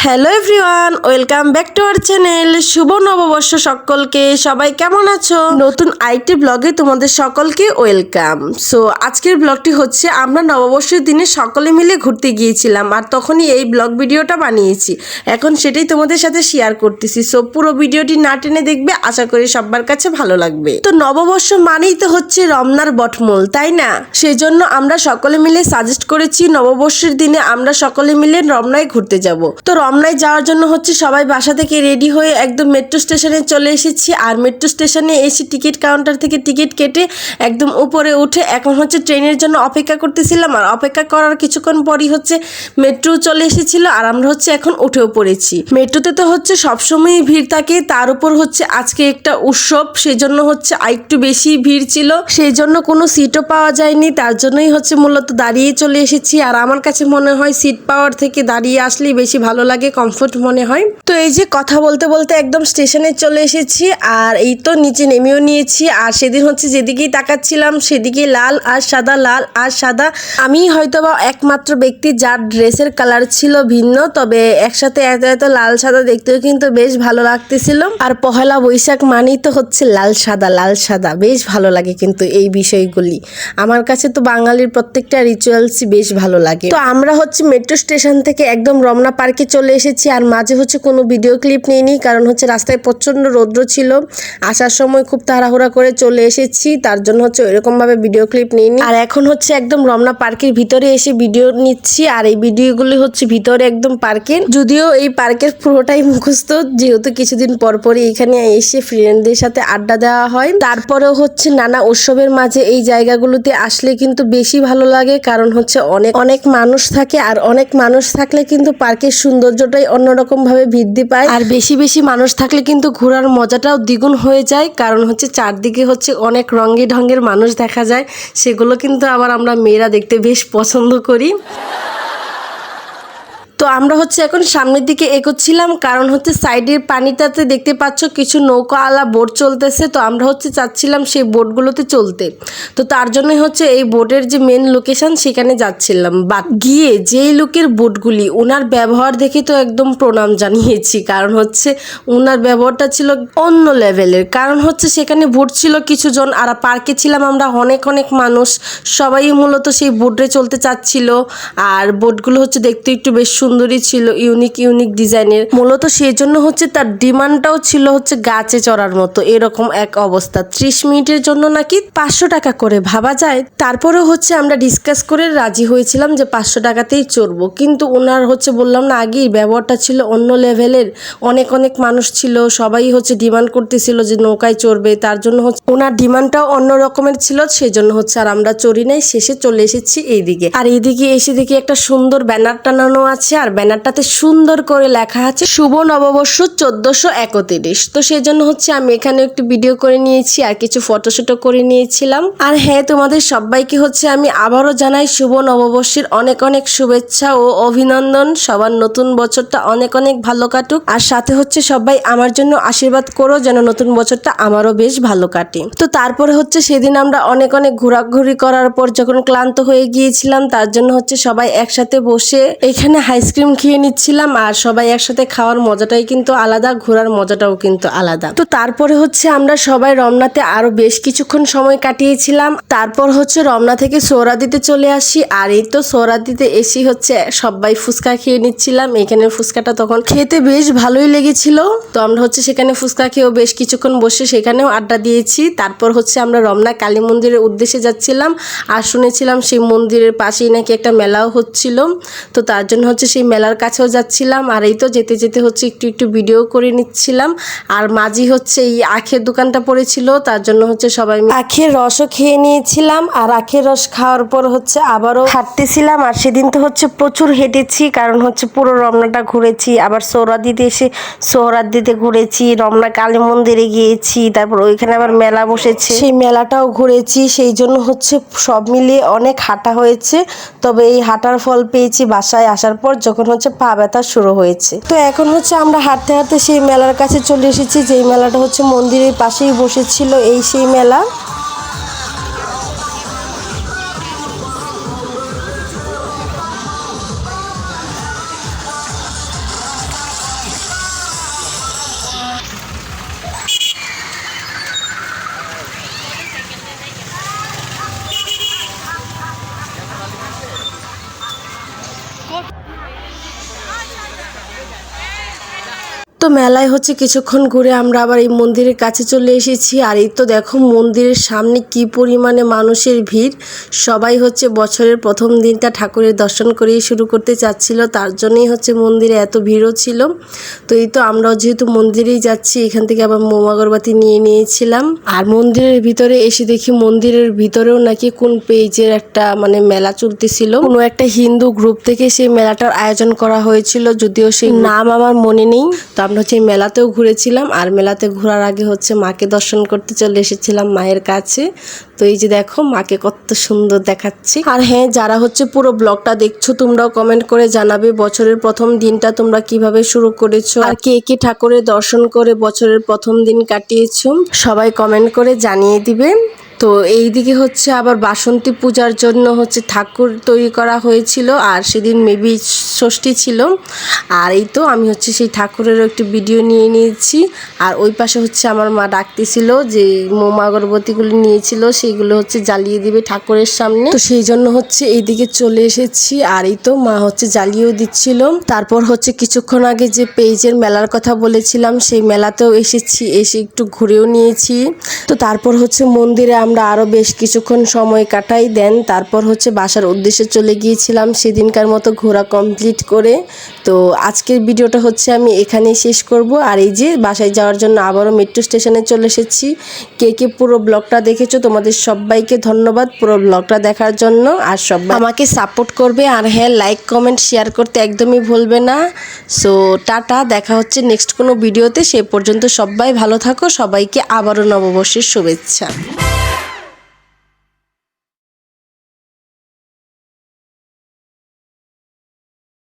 Hello everyone, welcome back to our channel. শুভ নববর্ষ সকলকে। সবাই কেমন আছো? নতুন আইটি ব্লগে তোমাদের সকলকে ওয়েলকাম। সো আজকের ব্লগটি হচ্ছে আমরা নববর্ষের দিনে সকলে মিলে ঘুরতে গিয়েছিলাম, আর তখনই এই ব্লগ ভিডিওটা বানিয়েছি। এখন সেটাই তোমাদের সাথে শেয়ার করতেছি। সো পুরো ভিডিওটি না টেনে দেখবে, আশা করি সবার কাছে ভালো লাগবে। তো নববর্ষ মানেই তো হচ্ছে রমনার বটমূল, তাই না? সেই জন্য আমরা সকলে মিলে সাজেস্ট করেছি নববর্ষের দিনে আমরা সকলে মিলে রমনায় ঘুরতে যাব। তো রমনায় যাওয়ার জন্য হচ্ছে সবাই বাসা থেকে রেডি হয়ে একদম মেট্রো স্টেশনে চলে এসেছি। আর মেট্রো স্টেশনে এসে টিকিট কাউন্টার থেকে টিকিট কেটে একদম উপরে উঠে এখন হচ্ছে ট্রেনের জন্য অপেক্ষা করতেছিলাম। আর অপেক্ষা করার কিছুক্ষণ পরই হচ্ছে মেট্রো চলে এসেছিল, আর আমরা হচ্ছে এখন উঠেও পড়েছি। মেট্রোতে তো হচ্ছে সবসময়ই ভিড় থাকে, তার উপর হচ্ছে আজকে একটা উৎসব, সেই জন্য হচ্ছে আরেকটু বেশি ভিড় ছিল। সেই জন্য কোনো সিটও পাওয়া যায়নি, তার জন্যই হচ্ছে মূলত দাঁড়িয়ে চলে এসেছি। আর আমার কাছে মনে হয় সিট পাওয়ার থেকে দাঁড়িয়ে আসলেই বেশি ভালো লাগে, কমফোর্ট মনে হয়। তো এই যে কথা বলতে বলতে একদম স্টেশনে চলে এসেছি, আর এই তো নিচে নেমেও নিয়েছি। আর সেদিন হচ্ছে যেদিকেই তাকাচ্ছিলাম সেদিকে লাল আর সাদা, লাল আর সাদা। আমি হয়তোবা একমাত্র ব্যক্তি যার ড্রেসের কালার ছিল ভিন্ন, তবে একসাথে এত এত লাল সাদা দেখতেও কিন্তু বেশ ভালো লাগতেছিল। আর পহেলা বৈশাখ মানেই তো হচ্ছে লাল সাদা, লাল সাদা বেশ ভালো লাগে কিন্তু এই বিষয়গুলি। আমার কাছে তো বাঙালির প্রত্যেকটা রিচুয়ালসই বেশ ভালো লাগে। তো আমরা হচ্ছে মেট্রো স্টেশন থেকে একদম রমনা পার্কে চলে এসেছি। আর মাঝে হচ্ছে কোনো ভিডিও ক্লিপ নিইনি, কারণ হচ্ছে রাস্তায় প্রচন্ড রৌদ্র ছিল। আসার সময় খুব তাড়াহুড়া করে চলে এসেছি, তার জন্য হচ্ছে ওইরকম ভাবে ভিডিও ক্লিপ নিইনি। আর এখন হচ্ছে একদম রমনা পার্কের ভিতরে এসে ভিডিও নিচ্ছি। আর এই ভিডিওগুলি হচ্ছে ভিতরে একদম পার্কের, যদিও এই পার্কের পুরোটাই মুখস্থ, যেহেতু কিছুদিন পর পরই এখানে এসে ফ্রেন্ডদের সাথে আড্ডা দেওয়া হয়। তারপরেও হচ্ছে নানা উৎসবের মাঝে এই জায়গাগুলোতে আসলে কিন্তু বেশি ভালো লাগে, কারণ হচ্ছে অনেক অনেক মানুষ থাকে। আর অনেক মানুষ থাকলে কিন্তু পার্কের সৌন্দর্যটাই অন্যরকম ভাবে বৃদ্ধি পায়। আর বেশি বেশি মানুষ থাকলে কিন্তু ঘোরার মজাটাও দ্বিগুণ হয়ে যায়, কারণ হচ্ছে চারদিকে হচ্ছে অনেক রঙে ঢঙের মানুষ দেখা যায়। সেগুলো কিন্তু আবার আমরা মেয়েরা দেখতে বেশ পছন্দ করি। তো আমরা হচ্ছে এখন সামনের দিকে এগোচ্ছিলাম, কারণ হচ্ছে সাইডের পানিটাতে দেখতে পাচ্ছ কিছু নৌকাওয়ালা বোট চলতেছে। তো আমরা হচ্ছে চাচ্ছিলাম সেই বোটগুলোতে চলতে। তো তার জন্যই হচ্ছে এই বোটের যে মেন লোকেশন সেখানে যাচ্ছিলাম। বা গিয়ে যেই লোকের বোটগুলি, ওনার ব্যবহার দেখে তো একদম প্রণাম জানিয়েছি, কারণ হচ্ছে ওনার ব্যবহারটা ছিল অন্য লেভেলের। কারণ হচ্ছে সেখানে বোট ছিল কিছুজন, আর পার্কে ছিলাম আমরা অনেক অনেক মানুষ, সবাই মূলত সেই বোটে চলতে চাচ্ছিল। আর বোটগুলো হচ্ছে দেখতে একটু বেশ সুন্দরী ছিল, ইউনিক ইউনিক ডিজাইনের। মূলত সেই জন্য হচ্ছে তার ডিমান্ডটাও ছিল হচ্ছে গাছে চড়ার মতো এরকম এক অবস্থা। 30 মিনিটের জন্য নাকি 500 টাকা করে, ভাবা যায়। তারপরেও হচ্ছে আমরা ডিসকাস করে রাজি হয়েছিলাম যে 500 টাকাতেই চড়বো, কিন্তু ওনার হচ্ছে বললাম না আগেই, ব্যবহারটা ছিল অন্য লেভেলের। অনেক অনেক মানুষ ছিল, সবাই হচ্ছে ডিমান্ড করতেছিল যে নৌকায় চড়বে, তার জন্য হচ্ছে ওনার ডিমান্ডটাও অন্য রকমের ছিল। সেই জন্য হচ্ছে আর আমরা চড়ি নাই, শেষে চলে এসেছি এইদিকে। আর এইদিকে এসে দেখি একটা সুন্দর ব্যানার টানানো আছে, আর ব্যানারটাতে সুন্দর করে লেখা আছে শুভ নববর্ষ 1431। তো সেই জন্য হচ্ছে আমি এখানে একটু ভিডিও করে নিয়েছি, আর কিছু ফটোশুটও করে নিয়েছিলাম। আর হ্যাঁ, তোমাদের সবাইকে হচ্ছে আমি আবারও জানাই শুভ নববর্ষের অনেক অনেক শুভেচ্ছা ও অভিনন্দন। সবার নতুন বছরটা অনেক অনেক ভালো কাটুক। আর সাথে হচ্ছে সবাই আমার জন্য আশীর্বাদ করো যেন নতুন বছরটা আমারও বেশ ভালো কাটে। তো তারপরে হচ্ছে সেদিন আমরা অনেক অনেক ঘোরাঘুরি করার পর যখন ক্লান্ত হয়ে গিয়েছিলাম, তার জন্য হচ্ছে সবাই একসাথে বসে এখানে আইসক্রিম খেয়ে নিচ্ছিলাম। আর সবাই একসাথে খাওয়ার মজাটাই কিন্তু আলাদা, ঘোরার মজাটাও কিন্তু আলাদা। তো তারপরে হচ্ছে আমরা সবাই রমনাতে আরো বেশ কিছুক্ষণ সময় কাটিয়েছিলাম। তারপর হচ্ছে রমনা থেকে সোহরাদিতে চলে আসি। আর এই তো সোহরাদিতে এসে হচ্ছে সবাই ফুচকা খেয়ে নিচ্ছিলাম। এখানে ফুচকাটা তখন খেতে বেশ ভালোই লেগেছিল। তো আমরা হচ্ছে সেখানে ফুচকা খেয়েও বেশ কিছুক্ষণ বসে সেখানেও আড্ডা দিয়েছি। তারপর হচ্ছে আমরা রমনা কালী মন্দিরের উদ্দেশ্যে যাচ্ছিলাম, আর শুনেছিলাম সেই মন্দিরের পাশেই নাকি একটা মেলাও হচ্ছিল। তো তার জন্য হচ্ছে সেই মেলার কাছেও যাচ্ছিলাম। আর এই তো যেতে যেতে হচ্ছে একটু একটু ভিডিও করে নিচ্ছিলাম। আর মাঝি হচ্ছে এই আখের দোকানটা পড়েছিল, তার জন্য হচ্ছে সবাই আখের রসও খেয়ে নিয়েছিলাম। আর আখের রস খাওয়ার পর হচ্ছে আবারও হাঁটতেছিলাম। আর সেদিন তো হচ্ছে প্রচুর হেঁটেছি, কারণ হচ্ছে পুরো রমনাটা ঘুরেছি। আবার সোহরাদিতে এসে সোহরাদিতে ঘুরেছি, রমনা কালী মন্দিরে গিয়েছি, তারপর ওইখানে আবার মেলা বসেছে, সেই মেলাটাও ঘুরেছি। সেই জন্য হচ্ছে সব মিলিয়ে অনেক হাঁটা হয়েছে। তবে এই হাঁটার ফল পেয়েছি বাসায় আসার পর, যখন হচ্ছে পা ব্যথা শুরু হয়েছে। তো এখন হচ্ছে আমরা হাঁটতে হাঁটতে সেই মেলার কাছে চলে এসেছি, যেই মেলাটা হচ্ছে মন্দিরের পাশেই বসেছিল, এই সেই মেলা। তো মেলায় হচ্ছে কিছুক্ষণ ঘুরে আমরা আবার এই মন্দিরের কাছে চলে এসেছি। আর এই তো দেখো মন্দিরের সামনে কি পরিমাণে মানুষের ভিড়। সবাই হচ্ছে বছরের প্রথম দিনটা ঠাকুরের দর্শন করেই শুরু করতে চাচ্ছিল, তার জন্যই হচ্ছে মন্দিরে এত ভিড়ও ছিল। তো এই তো আমরাও যেহেতু মন্দিরেই যাচ্ছি, এখান থেকে আবার মোম আগরবাতি নিয়ে নিয়েছিলাম। আর মন্দিরের ভিতরে এসে দেখি মন্দিরের ভিতরেও নাকি কোন পেজের একটা মানে মেলা চলতেছিল, কোনো একটা হিন্দু গ্রুপ থেকে সেই মেলাটার আয়োজন করা হয়েছিল, যদিও সেই নাম আমার মনে নেই। তো আমরা হচ্ছে এই মেলাতেও ঘুরেছিলাম, আর মেলাতে ঘোরার আগে হচ্ছে মাকে দর্শন করতে চলে এসেছিলাম মায়ের কাছে। তো এই যে দেখো মাকে কত সুন্দর দেখাচ্ছে। আর হ্যাঁ, যারা হচ্ছে পুরো ব্লগটা দেখছো তোমরাও কমেন্ট করে জানাবে বছরের প্রথম দিনটা তোমরা কিভাবে শুরু করেছো, আর কে কে ঠাকুরের দর্শন করে বছরের প্রথম দিন কাটিয়েছো, সবাই কমেন্ট করে জানিয়ে দিবে। তো এইদিকে হচ্ছে আবার বাসন্তী পূজার জন্য হচ্ছে ঠাকুর তৈরি করা হয়েছিল, আর সেদিন মেবি ষষ্ঠী ছিল। আর এই তো আমি হচ্ছে সেই ঠাকুরেরও একটি ভিডিও নিয়ে নিয়েছি। আর ওই পাশে হচ্ছে আমার মা ডাকতেছিল যে মোম আগরবাতিগুলো নিয়েছিল সেইগুলো হচ্ছে জ্বালিয়ে দিবে ঠাকুরের সামনে, তো সেই জন্য হচ্ছে এইদিকে চলে এসেছি। আর এই তো মা হচ্ছে জ্বালিয়েও দিচ্ছিল। তারপর হচ্ছে কিছুক্ষণ আগে যে পেজের মেলার কথা বলেছিলাম সেই মেলাতেও এসেছি, এসে একটু ঘুরেও নিয়েছি। তো তারপর হচ্ছে মন্দিরে আমরা আরও বেশ কিছুক্ষণ সময় কাটাই, দেন তারপর হচ্ছে বাসার উদ্দেশ্যে চলে গিয়েছিলাম সেদিনকার মতো ঘোরা কমপ্লিট করে। তো আজকের ভিডিওটা হচ্ছে আমি এখানেই শেষ করব। আর এই যে বাসায় যাওয়ার জন্য আবারও মেট্রো স্টেশনে চলে এসেছি। কে কে পুরো ব্লগটা দেখেছো তোমাদের সবাইকে ধন্যবাদ পুরো ব্লগটা দেখার জন্য, আর সবাই আমাকে সাপোর্ট করবে। আর হ্যাঁ, লাইক কমেন্ট শেয়ার করতে একদমই ভুলবে না। সো টাটা, দেখা হচ্ছে নেক্সট কোনো ভিডিওতে। সে পর্যন্ত সবাই ভালো থাকো, সবাইকে আবারও নববর্ষের শুভেচ্ছা।